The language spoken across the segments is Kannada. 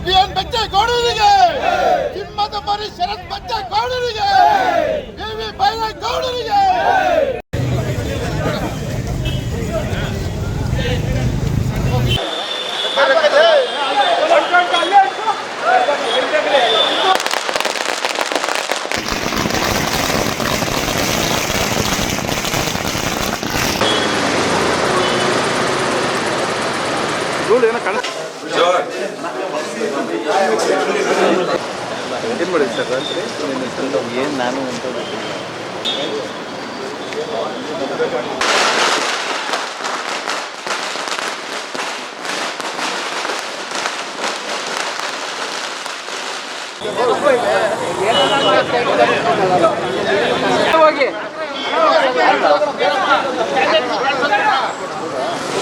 ಬಿಎನ್ ಬಚ್ಚೇಗೌಡರಿಗೆ, ಹಿಮ್ಮತ ಮರಿ ಶರತ್ ಬಚ್ಚೇಗೌಡರಿಗೆ, ಬಿವಿ ಬೈರೇಗೌಡರಿಗೆ. ಏನೋ ಕಾಣ ಏನು ಮಾಡಿದ್ರಿ ಸರ್ ರಾತ್ರಿ? ಏನು ನಾನು ಹೋಗಿ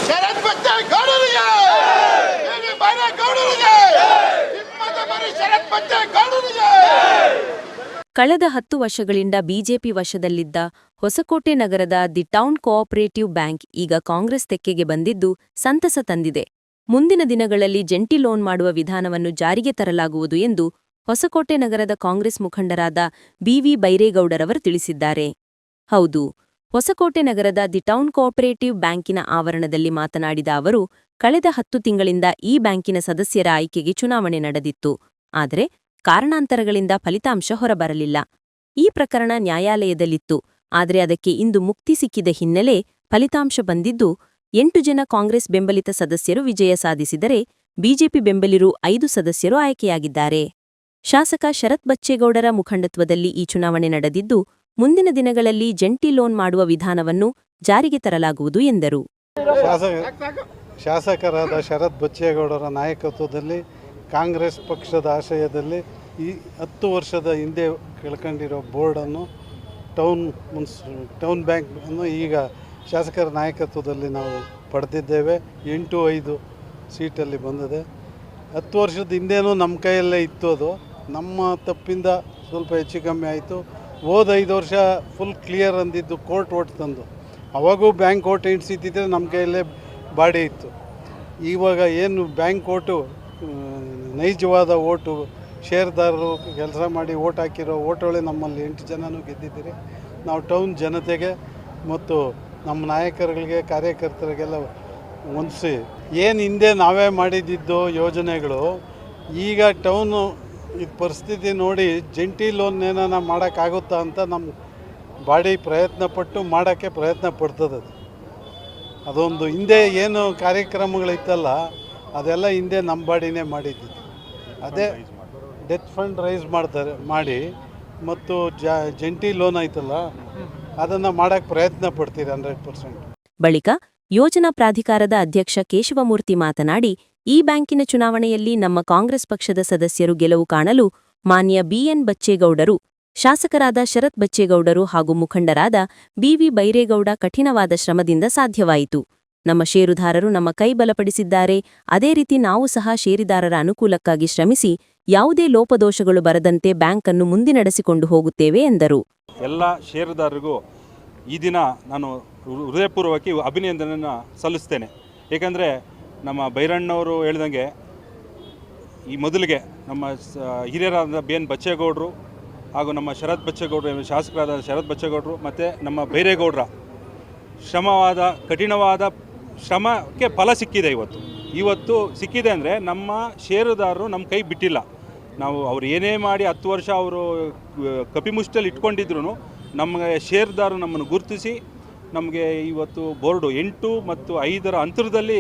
ಶರತ್ ಬಚ್ಚೇಗೌಡರಿಗೆ, ಬಿವಿ ಬೈರೇಗೌಡರಿಗೆ, ಹಿಮ್ಮತ ಮರಿ ಶರತ್ ಬಚ್ಚೇಗೌಡರಿಗೆ. ಕಳೆದ 10 ವರ್ಷಗಳಿಂದ ಬಿಜೆಪಿ ವಶದಲ್ಲಿದ್ದ ಹೊಸಕೋಟೆ ನಗರದ ದಿ ಟೌನ್ ಕೋಆಪರೇಟಿವ್ ಬ್ಯಾಂಕ್ ಈಗ ಕಾಂಗ್ರೆಸ್ ತೆಕ್ಕೆಗೆ ಬಂದಿದ್ದು ಸಂತಸ ತಂದಿದೆ. ಮುಂದಿನ ದಿನಗಳಲ್ಲಿ ಜಂಟಿ ಲೋನ್ ಮಾಡುವ ವಿಧಾನವನ್ನು ಜಾರಿಗೆ ತರಲಾಗುವುದು ಎಂದು ಹೊಸಕೋಟೆ ನಗರದ ಕಾಂಗ್ರೆಸ್ ಮುಖಂಡರಾದ ಬಿವಿ ಬೈರೇಗೌಡರವರು ತಿಳಿಸಿದ್ದಾರೆ. ಹೌದು, ಹೊಸಕೋಟೆ ನಗರದ ದಿ ಟೌನ್ ಕೋಆಪರೇಟಿವ್ ಬ್ಯಾಂಕಿನ ಆವರಣದಲ್ಲಿ ಮಾತನಾಡಿದ ಅವರು, ಕಳೆದ 10 ತಿಂಗಳಿಂದ ಈ ಬ್ಯಾಂಕಿನ ಸದಸ್ಯರ ಆಯ್ಕೆಗೆ ಚುನಾವಣೆ ನಡೆದಿತ್ತು. ಆದರೆ ಕಾರಣಾಂತರಗಳಿಂದ ಫಲಿತಾಂಶ ಹೊರಬರಲಿಲ್ಲ. ಈ ಪ್ರಕರಣ ನ್ಯಾಯಾಲಯದಲ್ಲಿತ್ತು. ಆದರೆ ಅದಕ್ಕೆ ಇಂದು ಮುಕ್ತಿ ಸಿಕ್ಕಿದ ಹಿನ್ನೆಲೆ ಫಲಿತಾಂಶ ಬಂದಿದ್ದು 8 ಜನ ಕಾಂಗ್ರೆಸ್ ಬೆಂಬಲಿತ ಸದಸ್ಯರು ವಿಜಯ ಸಾಧಿಸಿದರೆ ಬಿಜೆಪಿ ಬೆಂಬಲಿರು 5 ಸದಸ್ಯರು ಆಯ್ಕೆಯಾಗಿದ್ದಾರೆ. ಶಾಸಕ ಶರತ್ ಬಚ್ಚೇಗೌಡರ ಮುಖಂಡತ್ವದಲ್ಲಿ ಈ ಚುನಾವಣೆ ನಡೆದಿದ್ದು, ಮುಂದಿನ ದಿನಗಳಲ್ಲಿ ಜಂಟಿ ಲೋನ್ ಮಾಡುವ ವಿಧಾನವನ್ನು ಜಾರಿಗೆ ತರಲಾಗುವುದು ಎಂದರು. ಶಾಸಕರಾದ ಶರತ್ ಬಚ್ಚೇಗೌಡರ ನಾಯಕತ್ವದಲ್ಲಿ ಕಾಂಗ್ರೆಸ್ ಪಕ್ಷದ ಆಶಯದಲ್ಲಿ ಈ 10 ವರ್ಷದ ಹಿಂದೆ ಕೆಳ್ಕೊಂಡಿರೋ ಬೋರ್ಡನ್ನು ಟೌನ್ ಬ್ಯಾಂಕ್ ಅನ್ನು ಈಗ ಶಾಸಕರ ನಾಯಕತ್ವದಲ್ಲಿ ನಾವು ಪಡೆದಿದ್ದೇವೆ. 8-5 ಸೀಟಲ್ಲಿ ಬಂದಿದೆ. 10 ವರ್ಷದ ಹಿಂದೇನೂ ನಮ್ಮ ಕೈಯಲ್ಲೇ ಇತ್ತು. ಅದು ನಮ್ಮ ತಪ್ಪಿಂದ ಸ್ವಲ್ಪ ಹೆಚ್ಚು ಕಮ್ಮಿ ಆಯಿತು. ಹೋದ 5 ವರ್ಷ ಫುಲ್ ಕ್ಲಿಯರ್ ಅಂದಿದ್ದು ಕೋರ್ಟ್ ಓಟ್ ತಂದು, ಅವಾಗೂ ಬ್ಯಾಂಕ್ ಓಟ್ ಎಣಿಸಿದ್ದಿದ್ರೆ ನಮ್ಮ ಕೈಯಲ್ಲೇ ಬಾಡಿ ಇತ್ತು. ಇವಾಗ ಏನು ಬ್ಯಾಂಕ್ ಓಟು ನೈಜವಾದ ಓಟು, ಷೇರ್ದಾರರು ಕೆಲಸ ಮಾಡಿ ಓಟ್ ಹಾಕಿರೋ ಓಟೋಳೆ ನಮ್ಮಲ್ಲಿ 8 ಜನನೂ ಗೆದ್ದಿದ್ದೀರಿ. ನಾವು ಟೌನ್ ಜನತೆಗೆ ಮತ್ತು ನಮ್ಮ ನಾಯಕರುಗಳಿಗೆ, ಕಾರ್ಯಕರ್ತರಿಗೆಲ್ಲ ಹೊಂದಿಸಿ ಏನು ಹಿಂದೆ ನಾವೇ ಮಾಡಿದ್ದು ಯೋಜನೆಗಳು, ಈಗ ಟೌನು ಈ ಪರಿಸ್ಥಿತಿ ನೋಡಿ ಜಂಟಿ ಲೋನ್ ಏನಾನ ಮಾಡೋಕ್ಕಾಗುತ್ತಾ ಅಂತ ನಮ್ಮ ಬಾಡಿ ಪ್ರಯತ್ನಪಟ್ಟು ಮಾಡೋಕ್ಕೆ ಪ್ರಯತ್ನ ಪಡ್ತದೆ. ಅದೊಂದು ಹಿಂದೆ ಏನು ಕಾರ್ಯಕ್ರಮಗಳಿತ್ತಲ್ಲ, ಅದೆಲ್ಲ ಹಿಂದೆ ನಮ್ಮ ಬಾಡಿನೇ ಮಾಡಿದ್ದು. ಅದೇ ಡೆತ್ ಫಂಡ್ ರೈಸ್ ಮಾಡಿ ಮತ್ತು ಜಂಟಿ ಲೋನ್ ಆಯ್ತಲ್ಲ, ಅದನ್ನು ಮಾಡೋಕ್ಕೆ ಪ್ರಯತ್ನ ಪಡ್ತೀರಿ 100%. ಬಳಿಕ ಯೋಜನಾ ಪ್ರಾಧಿಕಾರದ ಅಧ್ಯಕ್ಷ ಕೇಶವಮೂರ್ತಿ ಮಾತನಾಡಿ, ಈ ಬ್ಯಾಂಕಿನ ಚುನಾವಣೆಯಲ್ಲಿ ನಮ್ಮ ಕಾಂಗ್ರೆಸ್ ಪಕ್ಷದ ಸದಸ್ಯರು ಗೆಲುವು ಕಾಣಲು ಮಾನ್ಯ ಬಿಎನ್ ಬಚ್ಚೇಗೌಡರು, ಶಾಸಕರಾದ ಶರತ್ ಬಚ್ಚೇಗೌಡರು ಹಾಗೂ ಮುಖಂಡರಾದ ಬಿವಿ ಬೈರೇಗೌಡ ಕಠಿಣವಾದ ಶ್ರಮದಿಂದ ಸಾಧ್ಯವಾಯಿತು. ನಮ್ಮ ಷೇರುದಾರರು ನಮ್ಮ ಕೈ ಬಲಪಡಿಸಿದ್ದಾರೆ. ಅದೇ ರೀತಿ ನಾವು ಸಹ ಷೇರುದಾರರ ಅನುಕೂಲಕ್ಕಾಗಿ ಶ್ರಮಿಸಿ ಯಾವುದೇ ಲೋಪದೋಷಗಳು ಬರದಂತೆ ಬ್ಯಾಂಕ್ ಅನ್ನು ಮುನ್ನಡೆಸಿಕೊಂಡು ಹೋಗುತ್ತೇವೆ ಎಂದರು. ಎಲ್ಲ ಷೇರುದಾರರಿಗೂ ಈ ದಿನ ನಾನು ಹೃದಯಪೂರ್ವಕವಾಗಿ ಅಭಿನಂದನೆಯನ್ನು ಸಲ್ಲಿಸ್ತೇನೆ. ಏಕೆಂದರೆ ನಮ್ಮ ಬೈರಣ್ಣವರು ಹೇಳಿದಂಗೆ ಈ ಮೊದಲಿಗೆ ನಮ್ಮ ಹಿರಿಯರಾದ ಬಿಎನ್ ಬಚ್ಚೇಗೌಡರು ಹಾಗೂ ನಮ್ಮ ಶರತ್ ಬಚ್ಚೇಗೌಡರು, ಶಾಸಕರಾದ ಶರತ್ ಬಚ್ಚೇಗೌಡರು ಮತ್ತು ನಮ್ಮ ಬೈರೇಗೌಡರ ಕಠಿಣವಾದ ಶ್ರಮಕ್ಕೆ ಫಲ ಸಿಕ್ಕಿದೆ. ಇವತ್ತು ಸಿಕ್ಕಿದೆ ಅಂದರೆ ನಮ್ಮ ಷೇರುದಾರರು ನಮ್ಮ ಕೈ ಬಿಟ್ಟಿಲ್ಲ. ನಾವು ಅವ್ರು ಏನೇ ಮಾಡಿ 10 ವರ್ಷ ಅವರು ಕಪಿಮುಷ್ಟಲ್ಲಿ ಇಟ್ಕೊಂಡಿದ್ರು ನಮಗೆ ಷೇರುದಾರರು ನಮ್ಮನ್ನು ಗುರುತಿಸಿ ನಮಗೆ ಇವತ್ತು ಬೋರ್ಡು 8 ಮತ್ತು 5ರ ಅಂತರದಲ್ಲಿ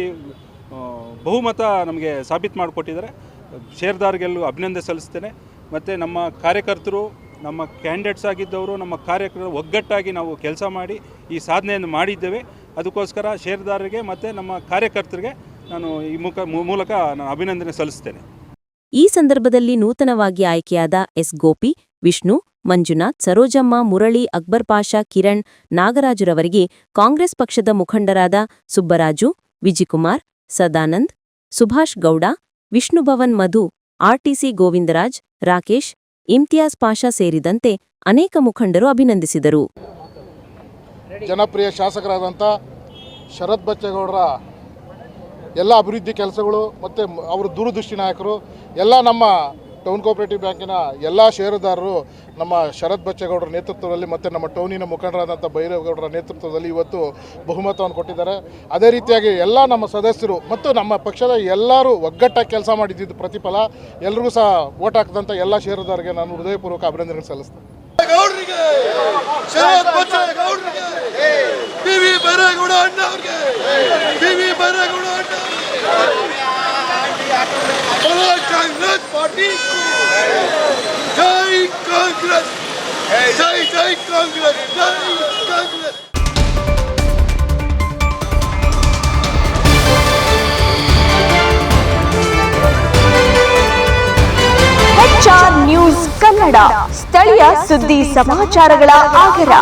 ಬಹುಮತ ನಮಗೆ ಸಾಬೀತು ಮಾಡಿಕೊಟ್ಟಿದ್ದಾರೆ. ಷೇರುದಾರರಿಗೆಲ್ಲೂ ಅಭಿನಂದನೆ ಸಲ್ಲಿಸ್ತೇನೆ. ಮತ್ತು ನಮ್ಮ ಕಾರ್ಯಕರ್ತರು, ನಮ್ಮ ಕ್ಯಾಂಡಿಡೇಟ್ಸ್ ಆಗಿದ್ದವರು, ನಮ್ಮ ಕಾರ್ಯಕರ್ತರು ಒಗ್ಗಟ್ಟಾಗಿ ನಾವು ಕೆಲಸ ಮಾಡಿ ಈ ಸಾಧನೆಯನ್ನು ಮಾಡಿದ್ದೇವೆ. ಅದಕ್ಕೋಸ್ಕರ ಷೇರುದಾರರಿಗೆ ಮತ್ತು ನಮ್ಮ ಕಾರ್ಯಕರ್ತರಿಗೆ ನಾನು ಈ ಮೂಲಕ ನಾನು ಅಭಿನಂದನೆ ಸಲ್ಲಿಸ್ತೇನೆ. ಈ ಸಂದರ್ಭದಲ್ಲಿ ನೂತನವಾಗಿ ಆಯ್ಕೆಯಾದ ಎಸ್. ಗೋಪಿ, ವಿಷ್ಣು, ಮಂಜುನಾಥ್, ಸರೋಜಮ್ಮ, ಮುರಳಿ, ಅಕ್ಬರ್ ಪಾಷಾ, ಕಿರಣ್, ನಾಗರಾಜುರವರಿಗೆ ಕಾಂಗ್ರೆಸ್ ಪಕ್ಷದ ಮುಖಂಡರಾದ ಸುಬ್ಬರಾಜು, ವಿಜಿಕುಮಾರ್, ಸದಾನಂದ್, ಸುಭಾಷ್ ಗೌಡ, ವಿಷ್ಣುಭವನ್ ಮಧು, ಆರ್ಟಿಸಿ ಗೋವಿಂದರಾಜ್, ರಾಕೇಶ್, ಇಮ್ತಿಯಾಜ್ ಪಾಷಾ ಸೇರಿದಂತೆ ಅನೇಕ ಮುಖಂಡರು ಅಭಿನಂದಿಸಿದರು. ಜನಪ್ರಿಯ ಶಾಸಕರಾದಂಥ ಶರತ್ ಬಚ್ಚೇಗೌಡರ ಎಲ್ಲ ಅಭಿವೃದ್ಧಿ ಕೆಲಸಗಳು ಮತ್ತು ಅವರು ದೂರದೃಷ್ಟಿ ನಾಯಕರು ಎಲ್ಲ ನಮ್ಮ ಟೌನ್ ಕೋಆಪರೇಟಿವ್ ಬ್ಯಾಂಕಿನ ಎಲ್ಲ ಷೇರುದಾರರು ನಮ್ಮ ಶರತ್ ಬಚ್ಚೇಗೌಡರ ನೇತೃತ್ವದಲ್ಲಿ ಮತ್ತು ನಮ್ಮ ಟೌನಿನ ಮುಖಂಡರಾದಂಥ ಭೈರವೇಗೌಡರ ನೇತೃತ್ವದಲ್ಲಿ ಇವತ್ತು ಬಹುಮತವನ್ನು ಕೊಟ್ಟಿದ್ದಾರೆ. ಅದೇ ರೀತಿಯಾಗಿ ಎಲ್ಲ ನಮ್ಮ ಸದಸ್ಯರು ಮತ್ತು ನಮ್ಮ ಪಕ್ಷದ ಎಲ್ಲರೂ ಒಗ್ಗಟ್ಟಾಗಿ ಕೆಲಸ ಮಾಡಿದ್ದು ಪ್ರತಿಫಲ. ಎಲ್ರಿಗೂ ಸಹ ವೋಟ್ ಹಾಕಿದಂಥ ಎಲ್ಲ ಷೇರುದಾರರಿಗೆ ನಾನು ಹೃದಯಪೂರ್ವಕ ಅಭಿನಂದನೆ ಸಲ್ಲಿಸ್ತೇನೆ. कांग्रेस पार्टी जय कांग्रेस जय जय कांग्रेस जय कांग्रेस। HR ನ್ಯೂಸ್ ಕನ್ನಡ ಸ್ಥಳೀಯ ಸುದ್ದಿ ಸಮಾಚಾರಗಳ ಆಗರ.